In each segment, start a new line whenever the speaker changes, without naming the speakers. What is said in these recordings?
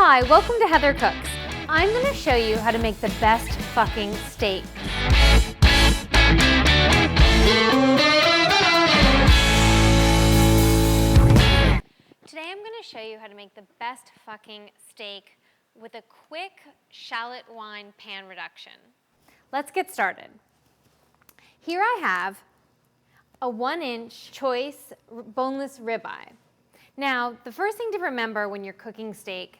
Hi, welcome to Heather Cooks. I'm going to show you how to make the best fucking steak. Today I'm going to show you how to make the best fucking steak with a quick shallot wine pan reduction. Let's get started. Here I have a 1-inch choice boneless ribeye. Now, the first thing to remember when you're cooking steak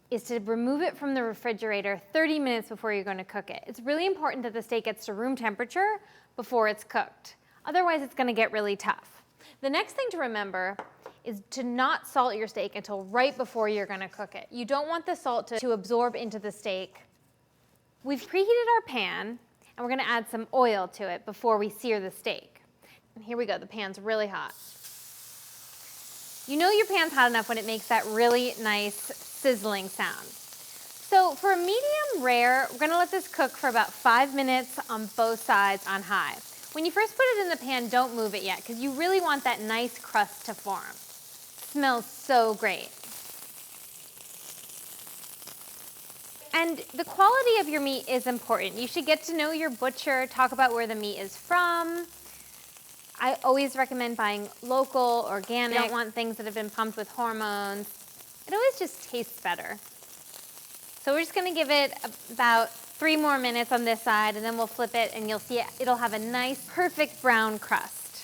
is to remove it from the refrigerator 30 minutes before you're going to cook it. It's really important that the steak gets to room temperature before it's cooked. Otherwise, it's going to get really tough. The next thing to remember is to not salt your steak until right before you're going to cook it. You don't want the salt to absorb into the steak. We've preheated our pan, and we're going to add some oil to it before we sear the steak. And here we go. The pan's really hot. You know your pan's hot enough when it makes that really nice sizzling sound. So for a medium rare, we're gonna let this cook for about 5 minutes on both sides on high. When you first put it in the pan, don't move it yet, because you really want that nice crust to form. It smells so great. And the quality of your meat is important. You should get to know your butcher, talk about where the meat is from. I always recommend buying local, organic. You don't want things that have been pumped with hormones. It always just tastes better. So we're just gonna give it about 3 more minutes on this side, and then we'll flip it, and you'll see it'll have a nice, perfect brown crust.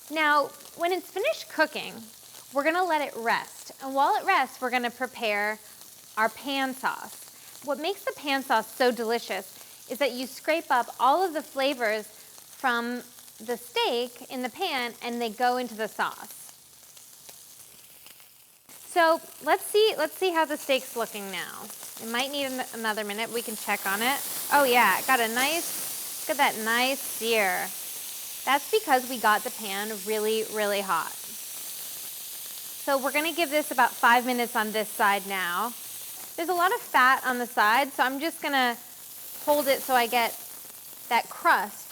Now, when it's finished cooking, we're gonna let it rest. And while it rests, we're gonna prepare our pan sauce. What makes the pan sauce so delicious is that you scrape up all of the flavors from the steak in the pan, and they go into the sauce. So let's see how the steak's looking now. It might need another minute. We can check on it. Oh yeah, it got a nice, look at that nice sear. That's because we got the pan really, really hot. So we're gonna give this about 5 minutes on this side now. There's a lot of fat on the side, so I'm just gonna hold it so I get that crust,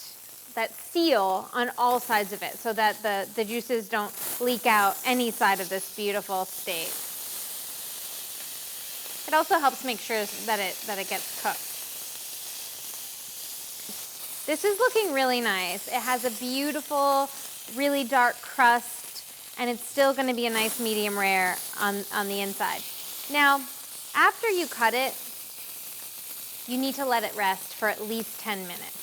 that seal on all sides of it, so that the juices don't leak out any side of this beautiful steak. It also helps make sure that it gets cooked. This is looking really nice. It has a beautiful, really dark crust, and it's still going to be a nice medium rare on the inside. Now, after you cut it, you need to let it rest for at least 10 minutes.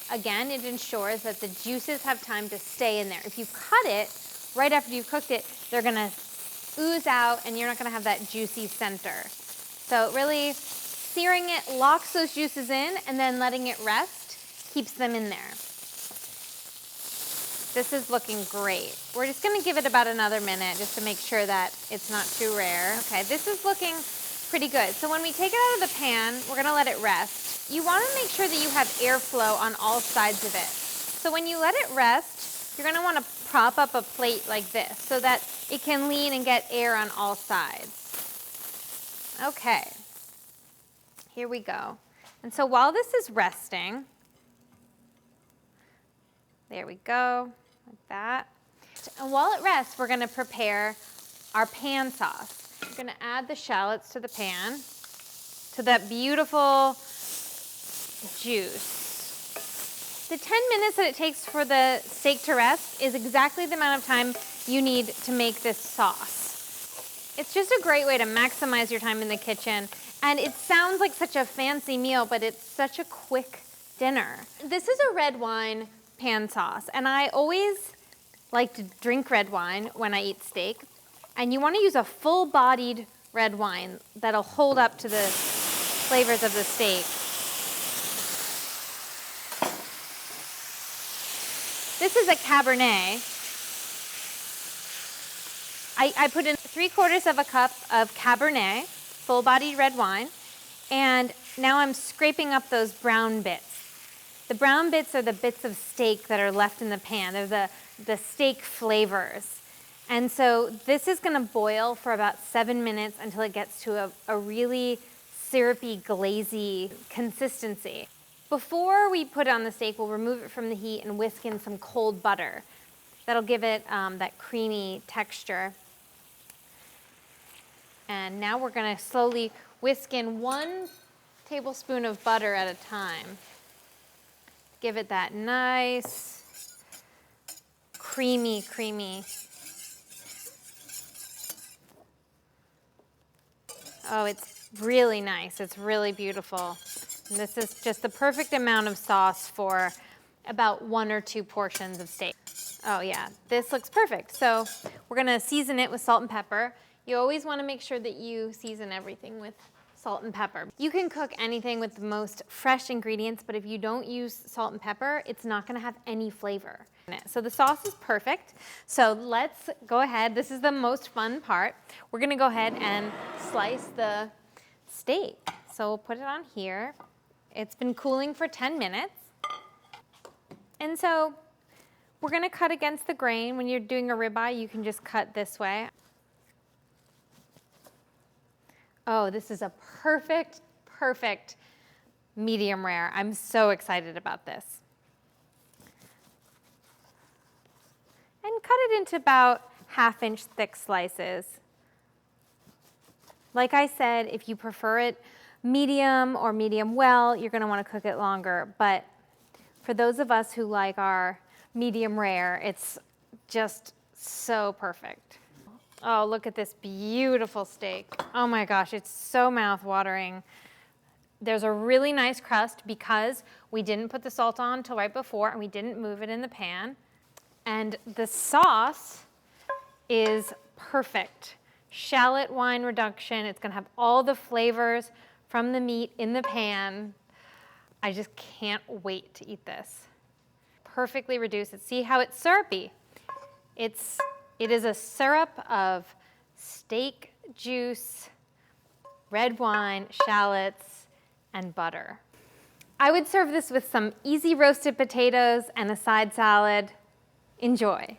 Again, it ensures that the juices have time to stay in there. If you cut it right after you've cooked it, they're gonna ooze out and you're not gonna have that juicy center. So really, searing it locks those juices in, and then letting it rest keeps them in there. This is looking great. We're just gonna give it about another minute just to make sure that it's not too rare. Okay, this is looking pretty good. So when we take it out of the pan, we're gonna let it rest. You wanna make sure that you have airflow on all sides of it. So when you let it rest, you're gonna wanna prop up a plate like this so that it can lean and get air on all sides. Okay, here we go. And so while this is resting, there we go, like that. And while it rests, we're gonna prepare our pan sauce. We're gonna add the shallots to the pan, to that beautiful juice. The 10 minutes that it takes for the steak to rest is exactly the amount of time you need to make this sauce. It's just a great way to maximize your time in the kitchen, and it sounds like such a fancy meal, but it's such a quick dinner. This is a red wine pan sauce, and I always like to drink red wine when I eat steak. And you want to use a full-bodied red wine that'll hold up to the flavors of the steak. This is a cabernet. I put in 3/4 cup of cabernet, full-bodied red wine, and now I'm scraping up those brown bits. The brown bits are the bits of steak that are left in the pan. They're the steak flavors. And so this is gonna boil for about 7 minutes until it gets to a really syrupy, glazy consistency. Before we put it on the steak, we'll remove it from the heat and whisk in some cold butter. That'll give it that creamy texture. And now we're gonna slowly whisk in 1 tablespoon of butter at a time. Give it that nice, creamy. Oh, it's really nice. It's really beautiful. And this is just the perfect amount of sauce for about 1 or 2 portions of steak. Oh yeah, this looks perfect. So we're gonna season it with salt and pepper. You always wanna make sure that you season everything with salt and pepper. You can cook anything with the most fresh ingredients, but if you don't use salt and pepper, it's not gonna have any flavor in it. So the sauce is perfect. So let's go ahead. This is the most fun part. We're gonna go ahead and slice the steak. So we'll put it on here. It's been cooling for 10 minutes. And so we're gonna cut against the grain. When you're doing a ribeye, you can just cut this way. Oh, this is a perfect medium rare. I'm so excited about this. And cut it into about 1/2-inch thick slices. Like I said, if you prefer it medium or medium well, you're gonna wanna cook it longer. But for those of us who like our medium rare, it's just so perfect. Oh, look at this beautiful steak. Oh my gosh, it's so mouth-watering. There's a really nice crust because we didn't put the salt on until right before and we didn't move it in the pan. And the sauce is perfect. Shallot wine reduction. It's gonna have all the flavors from the meat in the pan. I just can't wait to eat this. Perfectly reduced. See how it's syrupy? It is a syrup of steak juice, red wine, shallots, and butter. I would serve this with some easy roasted potatoes and a side salad. Enjoy.